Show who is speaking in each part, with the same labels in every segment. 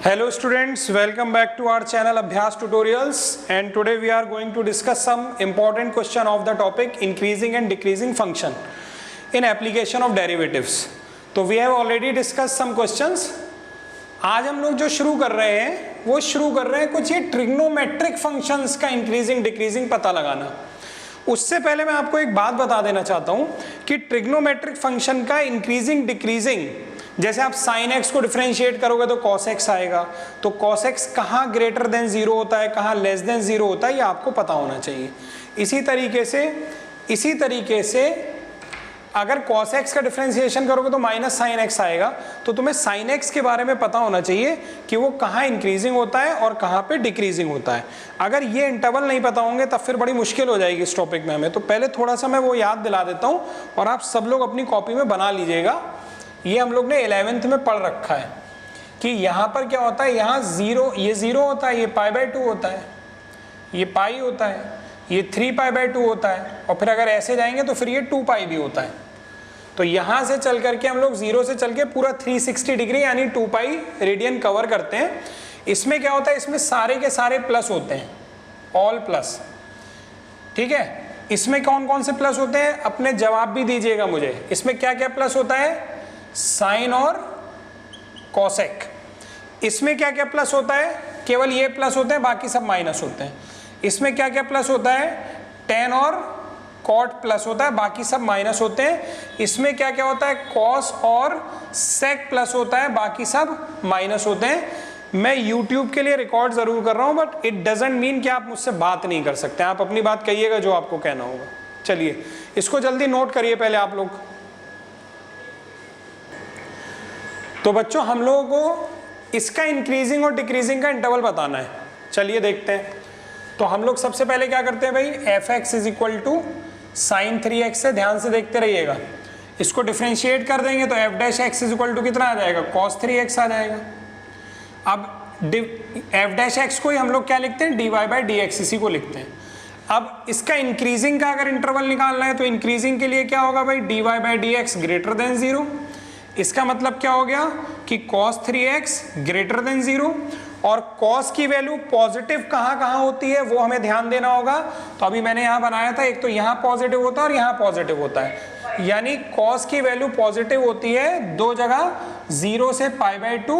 Speaker 1: Hello students, welcome back to our channel Abhyas Tutorials, and today we are going to discuss some important question of the topic increasing and decreasing function in application of derivatives. तो we have already discussed some questions. आज हम लोग जो शुरू कर रहे हैं वो शुरू कर रहे हैं कुछ ये ट्रिग्नोमेट्रिक फंक्शंस का इंक्रीजिंग डिक्रीजिंग पता लगाना। उससे पहले मैं आपको एक बात बता देना चाहता हूं कि ट्रिग्नोमेट्रिक फंक्शन का इंक्रीजिंग डिक्रीजिंग, जैसे आप साइन एक्स को डिफरेंशिएट करोगे तो कॉस एक्स आएगा, तो कॉस एक्स कहाँ ग्रेटर देन जीरो होता है, कहाँ लेस देन जीरो होता है, ये आपको पता होना चाहिए। इसी तरीके से अगर कॉस एक्स का डिफरेंशिएशन करोगे तो माइनस साइन एक्स आएगा, तो तुम्हें साइन एक्स के बारे में पता होना चाहिए कि वो कहाँ इंक्रीजिंग होता है और कहाँ पे डिक्रीजिंग होता है। अगर ये इंटरवल नहीं पता होंगे तब फिर बड़ी मुश्किल हो जाएगी इस टॉपिक में हमें। तो पहले थोड़ा सा मैं वो याद दिला देता हूँ और आप सब लोग अपनी कॉपी में बना लीजिएगा। ये हम लोग ने 11th में पढ़ रखा है कि यहाँ पर क्या होता है, यहाँ जीरो, ये जीरो होता है, ये पाई/2 होता है, ये पाई होता है, ये 3π/2 होता है, और फिर अगर ऐसे जाएंगे तो फिर ये 2π भी होता है। तो यहाँ से चल करके हम लोग जीरो से चल के पूरा 360 डिग्री यानी 2π रेडियन कवर करते हैं। इसमें क्या होता है, इसमें सारे के सारे प्लस होते हैं, ऑल प्लस। ठीक है, इसमें कौन कौन से प्लस होते हैं अपने जवाब भी दीजिएगा मुझे। इसमें क्या क्या प्लस होता है, साइन और कॉसेक। इसमें क्या क्या प्लस होता है, केवल ये प्लस होते हैं, बाकी सब माइनस होते हैं। इसमें क्या क्या प्लस होता है, टेन और कॉट प्लस होता है, बाकी सब माइनस होते हैं। इसमें क्या क्या होता है, कॉस और सेक प्लस होता है, बाकी सब माइनस होते हैं। मैं YouTube के लिए रिकॉर्ड जरूर कर रहा हूं, बट इट डजंट मीन कि आप मुझसे बात नहीं कर सकते। आप अपनी बात कहिएगा जो आपको कहना होगा। चलिए इसको जल्दी नोट करिए पहले आप लोग। तो बच्चों हम लोगों को इसका इंक्रीजिंग और डिक्रीजिंग का इंटरवल बताना है। चलिए देखते हैं। तो हम लोग सबसे पहले क्या करते हैं भाई, f x is equal to sine 3x से, ध्यान से देखते रहिएगा। इसको डिफरेंशिएट कर देंगे तो f dash x is equal to कितना आ जाएगा, cos 3x आ जाएगा। अब एफ डैश एक्स को ही हम लोग क्या लिखते हैं, dy/dx, इसी को लिखते हैं। अब इसका इंक्रीजिंग का अगर इंटरवल निकालना है तो इंक्रीजिंग के लिए क्या होगा भाई, dy/dx ग्रेटर देन 0। इसका मतलब क्या हो गया कि cos 3x ग्रेटर देन 0, और cos की वैल्यू पॉजिटिव कहाँ कहाँ होती है वो हमें ध्यान देना होगा। तो अभी मैंने यहाँ बनाया था, एक तो यहाँ पॉजिटिव होता है और यहाँ पॉजिटिव होता है, यानी cos की वैल्यू पॉजिटिव होती है दो जगह, 0 से π/2,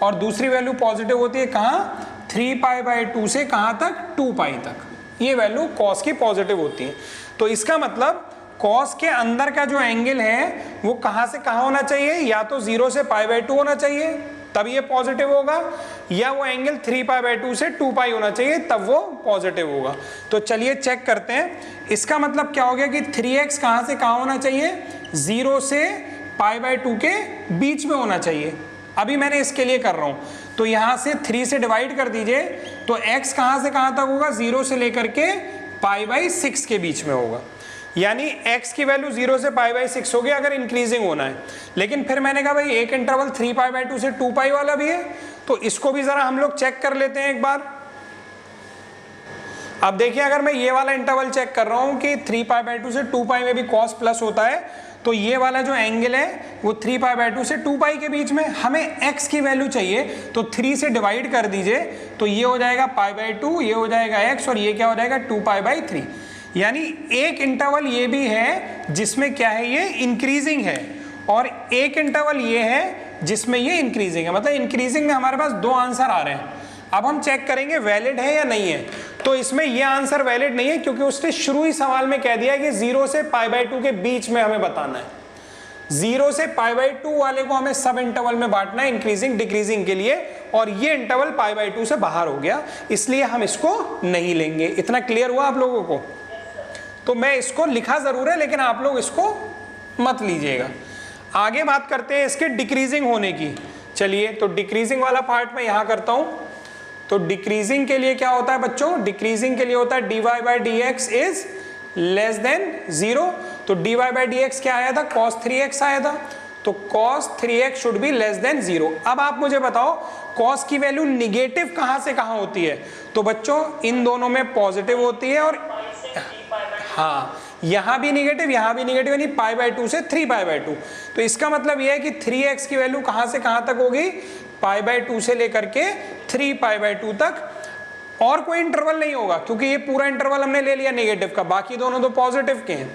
Speaker 1: और दूसरी वैल्यू पॉजिटिव होती है कहाँ, 3π/2 से कहाँ तक, 2π तक। ये वैल्यू cos की पॉजिटिव होती है। तो इसका मतलब cos के अंदर का जो एंगल है वो कहाँ से कहाँ होना चाहिए, या तो 0 से π/2 होना चाहिए तब ये पॉजिटिव होगा, या वो एंगल 3π/2 से 2π होना चाहिए तब वो पॉजिटिव होगा। तो चलिए चेक करते हैं। इसका मतलब क्या हो गया कि 3x कहाँ से कहाँ होना चाहिए, 0 से π/2 के बीच में होना चाहिए। अभी मैंने इसके लिए कर रहा हूँ, तो यहाँ से 3 से डिवाइड कर दीजिए, तो x कहाँ से कहाँ तक होगा, 0 से लेकर के π/6 के बीच में होगा, यानी x की वैल्यू 0 से π/6 होगी अगर इंक्रीजिंग होना है। लेकिन फिर मैंने कहा भाई एक इंटरवल 3π/2 से 2π वाला भी है, तो इसको भी जरा हम लोग चेक कर लेते हैं एक बार। अब देखिए, अगर मैं ये वाला इंटरवल चेक कर रहा हूं कि 3π/2 से 2π में भी cos प्लस होता है, तो ये वाला जो एंगल है वो 3π/2 से 2π के बीच में। हमें x की वैल्यू चाहिए, तो 3 से डिवाइड कर दीजिए, तो ये हो जाएगा π/2, ये हो जाएगा x, और ये क्या हो जाएगा 2π/3। यानी एक इंटरवल ये भी है जिसमें क्या है, ये इंक्रीजिंग है, और एक इंटरवल ये है जिसमें ये इंक्रीजिंग है। मतलब इंक्रीजिंग में हमारे पास दो आंसर आ रहे हैं। अब हम चेक करेंगे वैलिड है या नहीं है। तो इसमें ये आंसर वैलिड नहीं है, क्योंकि उसने शुरू ही सवाल में कह दिया है कि 0 से π/2 के बीच में हमें बताना है। 0 से π/2 वाले को हमें सब इंटरवल में बांटना है इंक्रीजिंग डिक्रीजिंग के लिए, और ये इंटरवल π/2 से बाहर हो गया, इसलिए हम इसको नहीं लेंगे। इतना क्लियर हुआ आप लोगों को? तो मैं इसको लिखा जरूर है, लेकिन आप लोग इसको मत लीजिएगा। आगे बात करते हैं इसके डिक्रीजिंग होने की। चलिए, तो डिक्रीजिंग वाला पार्ट मैं यहां करता हूं। तो डिक्रीजिंग के लिए क्या होता है बच्चों, डिक्रीजिंग के लिए होता है dy/dx इज लेस देन 0। तो dy/dx क्या आया था, cos 3x आया था, तो cos 3x should be less than 0। अब आप मुझे बताओ cos की वैल्यू निगेटिव कहां से कहां होती है। तो बच्चों इन दोनों में पॉजिटिव होती है, और हाँ यहाँ भी निगेटिव, यहाँ भी निगेटिव, यानी π/2 से 3π/2। तो इसका मतलब यह है कि 3x की वैल्यू कहाँ से कहाँ तक होगी, π/2 से लेकर के 3π/2 तक, और कोई इंटरवल नहीं होगा क्योंकि ये पूरा इंटरवल हमने ले लिया नेगेटिव का, बाकी दोनों तो पॉजिटिव के हैं।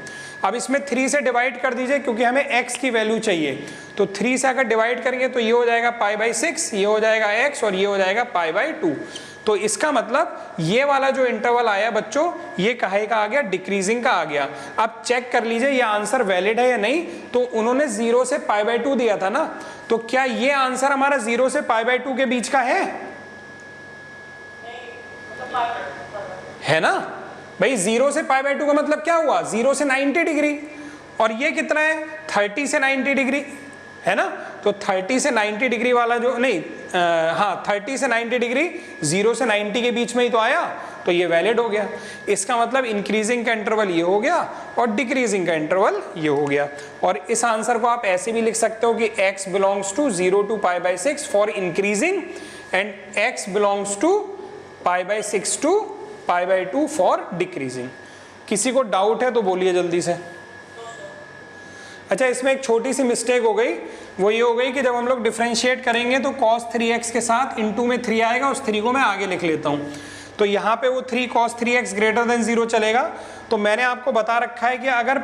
Speaker 1: अब इसमें 3 से डिवाइड कर दीजिए क्योंकि हमें x की वैल्यू चाहिए, तो 3 से अगर डिवाइड करेंगे तो ये हो जाएगा π/6, ये हो जाएगा x और ये हो जाएगा π/2। तो इसका मतलब ये वाला जो इंटरवल आया बच्चों, ये काहे का आ गया, डिक्रीजिंग का आ गया। अब चेक कर लीजिए ये आंसर वैलिड है या नहीं। तो उन्होंने 0 से π/2 दिया था ना, तो क्या ये आंसर हमारा 0 से π/2 के बीच का है ना भाई? 0 से π/2 का मतलब क्या हुआ, 0 से 90 डिग्री, और ये कितना है 30 से 90 डिग्री, है ना? तो 30 से 90 डिग्री वाला जो नहीं, हाँ 30 से 90 डिग्री 0 से 90 के बीच में ही तो आया, तो ये वैलिड हो गया। इसका मतलब इंक्रीजिंग का इंटरवल ये हो गया और डिक्रीजिंग का इंटरवल ये हो गया। और इस आंसर को आप ऐसे भी लिख सकते हो कि x belongs to 0 to π/6 for increasing and x belongs to π/6 to π/2 for decreasing. किसी को डाउट है तो बोलिए जल्दी से। अच्छा, इसमें एक छोटी सी मिस्टेक हो गई, वो ये हो गई कि जब हम लोग डिफरेंशिएट करेंगे तो cos 3x के साथ इनटू में 3 आएगा, उस 3 को मैं आगे लिख लेता हूँ। तो यहाँ पे वो 3 cos 3x ग्रेटर देन 0 चलेगा। तो मैंने आपको बता रखा है कि अगर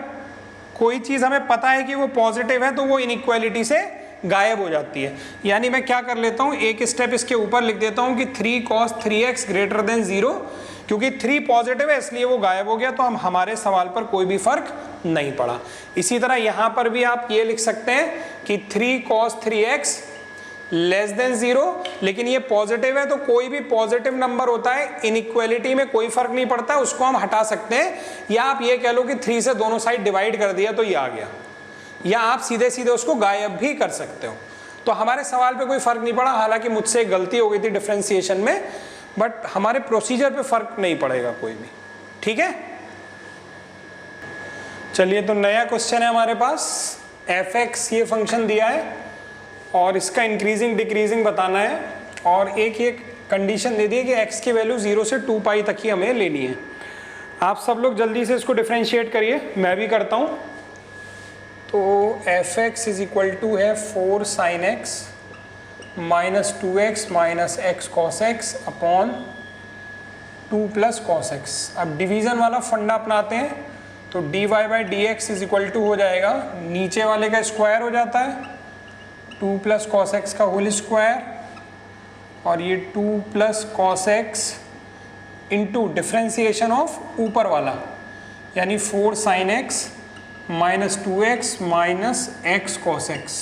Speaker 1: कोई चीज़ हमें पता है कि वो पॉजिटिव है तो वो इनइक्वालिटी से गायब हो जाती है। यानी मैं क्या कर लेता हूँ, एक स्टेप इसके ऊपर लिख देता हूँ कि 3 cos 3x ग्रेटर देन 0, क्योंकि 3 पॉजिटिव है इसलिए वो गायब हो गया, तो हम हमारे सवाल पर कोई भी फर्क नहीं पड़ा। इसी तरह यहाँ पर भी आप ये लिख सकते हैं कि 3 cos 3x लेस देन 0, लेकिन ये पॉजिटिव है तो कोई भी पॉजिटिव नंबर होता है इनइक्वालिटी में कोई फर्क नहीं पड़ता, उसको हम हटा सकते हैं। या आप ये कह लो कि 3 से दोनों साइड डिवाइड कर दिया तो ये आ गया, या आप सीधे सीधे उसको गायब भी कर सकते हो। तो हमारे सवाल पे कोई फर्क नहीं पड़ा, हालांकि मुझसे एक गलती हो गई थी डिफरेंशिएशन में, बट हमारे प्रोसीजर पे फर्क नहीं पड़ेगा कोई भी। ठीक है, चलिए तो नया क्वेश्चन है हमारे पास। fx ये फंक्शन दिया है और इसका इंक्रीजिंग डिक्रीजिंग बताना है, और एक ये कंडीशन दे दी है कि x की वैल्यू 0 से 2π तक ही हमें लेनी है। आप सब लोग जल्दी से इसको डिफरेंशिएट करिए, मैं भी करता हूँ। तो fx इज इक्वल टू है 4 sin x minus 2x minus x cos x upon 2 plus cos x। अब डिवीज़न वाला फंडा अपनाते हैं, तो dy by d x is equal to हो जाएगा, नीचे वाले का स्क्वायर हो जाता है 2 प्लस cos x का होल स्क्वायर, और ये 2 plus cos x into differentiation of ऊपर वाला, यानी 4 sin x minus 2x minus x cos x।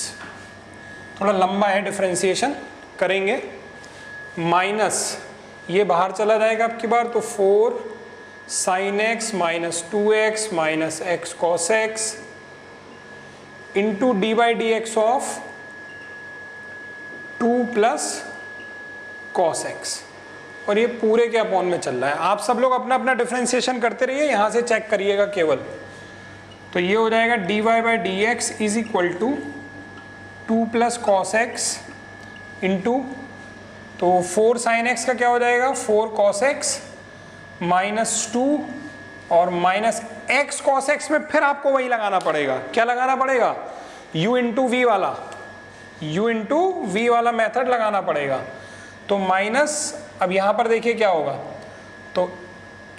Speaker 1: थोड़ा लंबा है, डिफ्रेंसिएशन करेंगे। माइनस ये बाहर चला जाएगा अब की बार, तो 4 sin x minus 2x minus x cos x into D by d x of 2 plus cos x, और ये पूरे के अपॉन में चल रहा है। आप सब लोग अपना अपना डिफ्रेंसिएशन करते रहिए, यहाँ से चेक करिएगा केवल। तो ये हो जाएगा dy by d x is equal to 2 plus cos x into, तो 4 sin x का क्या हो जाएगा 4 cos x माइनस 2 और माइनस x cos x में फिर आपको वही लगाना पड़ेगा। क्या लगाना पड़ेगा, u इंटू वी वाला, u इंटू वी वाला मेथड लगाना पड़ेगा। तो माइनस, अब यहाँ पर देखिए क्या होगा, तो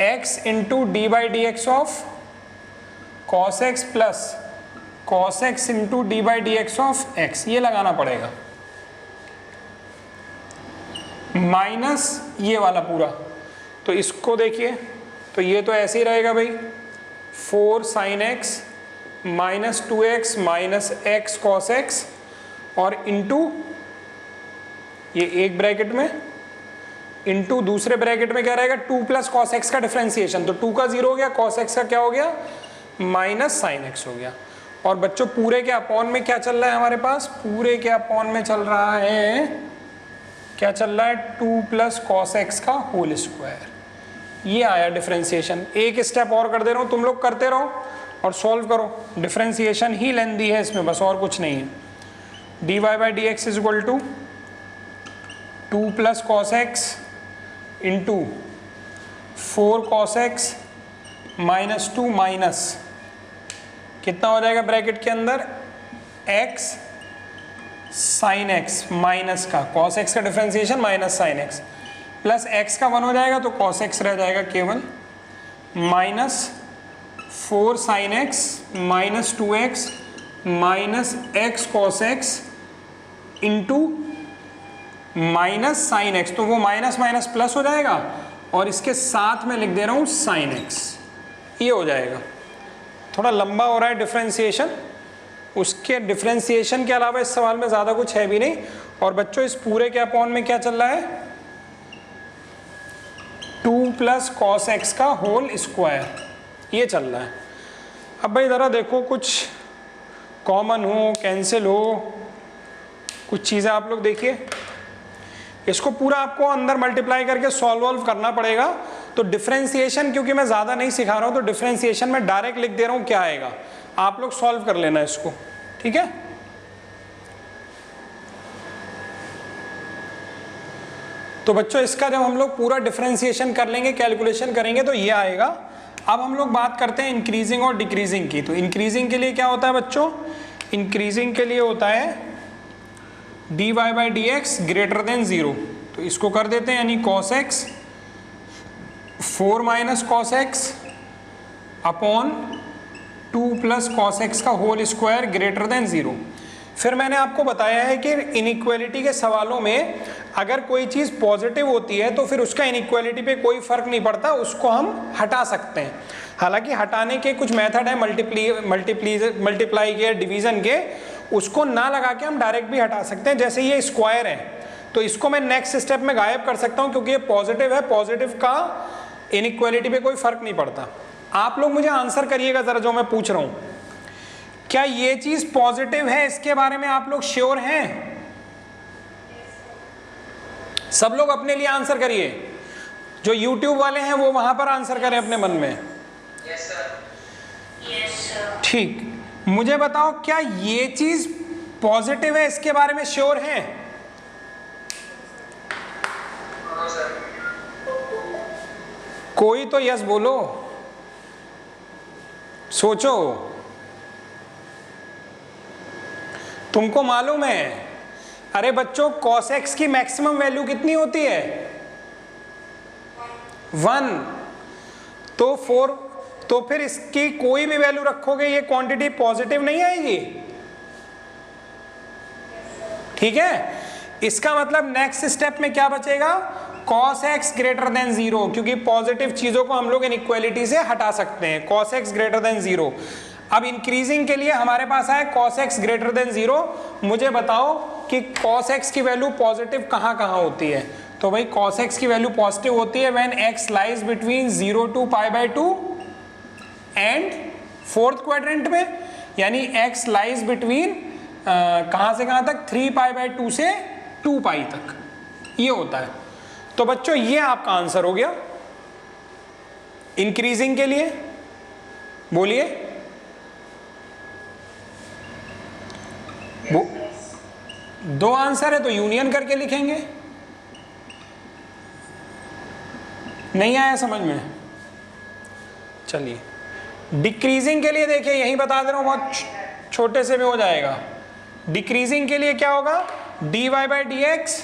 Speaker 1: x into D by d x of cos x plus cos x into D by d x of x, ये लगाना पड़ेगा, माइनस ये वाला पूरा। तो इसको देखिए, तो ये तो ऐसे ही रहेगा भाई, 4 sin x minus 2x minus x cos x, और इंटू ये एक ब्रैकेट में, इंटू दूसरे ब्रैकेट में क्या रहेगा 2 प्लस cos x का डिफरेंशिएशन, तो 2 का 0 हो गया, cos x का क्या हो गया माइनस sin x हो गया। और बच्चों पूरे के अपॉन में क्या चल रहा है हमारे पास, पूरे के अपॉन में चल रहा है, क्या चल रहा है 2 प्लस cos x का होल स्क्वायर। ये आया डिफरेंशिएशन। एक स्टेप और कर दे रहा हूँ, तुम लोग करते रहो और सॉल्व करो, डिफरेंशिएशन ही लेंदी है इसमें, बस और कुछ नहीं है। D y by d x is equal to 2 plus cos x into 4 cos x minus 2 minus कितना हो जाएगा ब्रैकेट के अंदर x साइन एक्स माइनस का कॉस एक्स का differentiation minus sine x plus x का 1 हो जाएगा तो कॉस एक्स रह जाएगा केवल minus 4 sign x minus 2x minus x cos x into minus sine x, तो वो माइनस माइनस प्लस हो जाएगा और इसके साथ में लिख दे रहा हूँ साइन एक्स, ये हो जाएगा। थोड़ा लंबा हो रहा है डिफ्रेंसिएशन, उसके डिफ्रेंसिएशन के अलावा इस सवाल में ज़्यादा कुछ है भी नहीं। और बच्चों इस पूरे के अपॉन में क्या चल रहा है, 2 प्लस कॉस एक्स का होल स्क्वायर, ये चल रहा है। अब भाई ज़रा देखो कुछ कॉमन हो, कैंसिल हो, कुछ चीज़ें आप लोग देखिए। इसको पूरा आपको अंदर मल्टीप्लाई करके सॉल्व करना पड़ेगा। तो डिफरेंशिएशन क्योंकि मैं ज़्यादा नहीं सिखा रहा हूँ तो डिफरेंशिएशन में डायरेक्ट लिख दे रहा हूँ क्या आएगा, आप लोग सॉल्व कर लेना इसको, ठीक है। तो बच्चों इसका जब हम लोग पूरा डिफरेंशिएशन कर लेंगे, कैलकुलेशन करेंगे तो ये आएगा। अब हम लोग बात करते हैं इंक्रीजिंग और डिक्रीजिंग की। तो इंक्रीजिंग के लिए क्या होता है बच्चों, इंक्रीजिंग के लिए होता है dy by d x greater than 0। तो इसको कर देते हैं, यानी cos x 4 minus cos x upon 2 plus cos x का होल स्क्वायर ग्रेटर देन 0। फिर मैंने आपको बताया है कि इनइक्वालिटी के सवालों में अगर कोई चीज़ पॉजिटिव होती है तो फिर उसका इनइक्वालिटी पे कोई फर्क नहीं पड़ता, उसको हम हटा सकते हैं। हालांकि हटाने के कुछ मेथड है, मल्टीप्लाई के, डिवीजन के, उसको ना लगा के हम डायरेक्ट भी हटा सकते हैं। जैसे ये स्क्वायर है तो इसको मैं नेक्स्ट स्टेप में गायब कर सकता हूँ क्योंकि ये पॉजिटिव है, पॉजिटिव का इनइक्वालिटी पे कोई फर्क नहीं पड़ता। आप लोग मुझे आंसर करिएगा जरा जो मैं पूछ रहा हूँ, क्या ये चीज पॉजिटिव है, इसके बारे में आप लोग श्योर हैं? सब लोग अपने लिए आंसर करिए, जो YouTube वाले हैं वो वहां पर आंसर करें अपने मन में।
Speaker 2: Yes sir.
Speaker 1: ठीक, मुझे बताओ क्या ये चीज पॉजिटिव है, इसके बारे में श्योर हैं?
Speaker 2: हाँ सर।
Speaker 1: कोई तो यस बोलो, सोचो। तुमको मालूम है, अरे बच्चों cos x की मैक्सिमम वैल्यू कितनी होती है? 1। तो 4, तो फिर इसकी कोई भी वैल्यू रखोगे ये क्वांटिटी पॉजिटिव नहीं आएगी, ठीक है। इसका मतलब नेक्स्ट स्टेप में क्या बचेगा, cos x ग्रेटर देन 0, क्योंकि पॉजिटिव चीजों को हम लोग इनइक्वालिटी से हटा सकते हैं। cos x greater than 0। अब इंक्रीजिंग के लिए हमारे पास आए cos x ग्रेटर देन 0। मुझे बताओ कि cos x की वैल्यू पॉजिटिव कहाँ कहाँ होती है? तो भाई cos x की वैल्यू पॉजिटिव होती है when x lies between 0 to π/2 and fourth quadrant में, यानी x लाइज बिटवीन कहाँ से कहाँ तक, 3π/2 से 2π तक, ये होता है। तो बच्चों ये आपका आंसर हो गया इंक्रीजिंग के लिए। बोलिए, दो आंसर है तो यूनियन करके लिखेंगे। नहीं आया समझ में? चलिए डिक्रीजिंग के लिए देखिए, यही बता दे रहा हूं, बहुत छोटे से में हो जाएगा। डिक्रीजिंग के लिए क्या होगा, dy by d x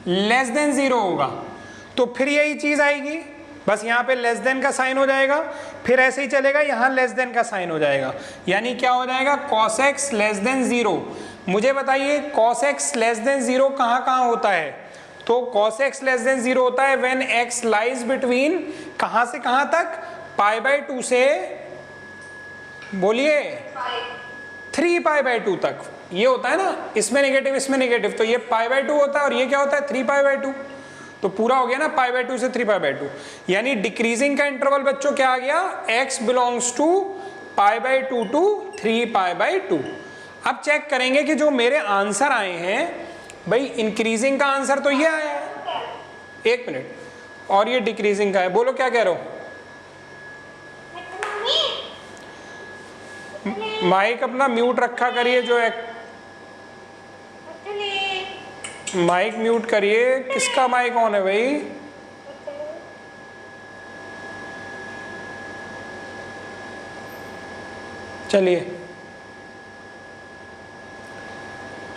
Speaker 1: less than 0 होगा, तो फिर यही चीज आएगी, बस यहाँ पे लेस देन का साइन हो जाएगा, फिर ऐसे ही चलेगा, यहाँ लेस देन का साइन हो जाएगा, यानी क्या हो जाएगा, cos x लेस देन 0। मुझे बताइए cos x लेस देन 0 कहाँ कहाँ होता है? तो cos x लेस देन 0 होता है व्हेन x लाइज बिटवीन कहाँ से कहाँ तक, π/2 से, बोलिए 3π/2 तक, ये होता है ना, इसमें नेगेटिव इसमें नेगेटिव, तो ये π/2 होता है और ये क्या होता है, 3π/2। तो पूरा हो गया ना π/2 से 3π/2, यानी डिक्रीजिंग का इंटरवल बच्चों क्या आ गया, x बिलोंग्स टू π/2 टू 3π/2। अब चेक करेंगे कि जो मेरे आंसर आए हैं, भाई इंक्रीजिंग का आंसर तो ये आया है, एक मिनट, और ये डिक्रीजिंग का है। बोलो क्या कह रहे हो? माइक अपना म्यूट रखा करिए, जो माइक म्यूट करिए। किसका माइक ऑन है भाई? चलिए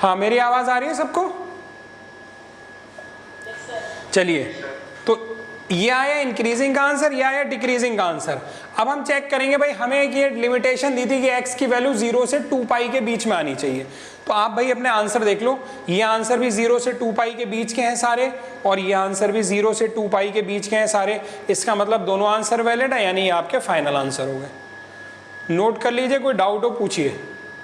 Speaker 1: हाँ मेरी आवाज़ आ रही है सबको? चलिए, तो ये आया इंक्रीजिंग का आंसर, ये आया डिक्रीजिंग का आंसर। अब हम चेक करेंगे भाई, हमें एक ये लिमिटेशन दी थी कि x की वैल्यू 0 से 2 पाई के बीच में आनी चाहिए। तो आप भाई अपने आंसर देख लो, ये आंसर भी 0 से 2 पाई के बीच के हैं सारे, और ये आंसर भी 0 से 2 पाई के बीच के हैं सारे। इसका मतलब दोनों आंसर वैलिड है, यानी ये आपके फाइनल आंसर हो गए। नोट कर लीजिए, कोई डाउट हो पूछिए।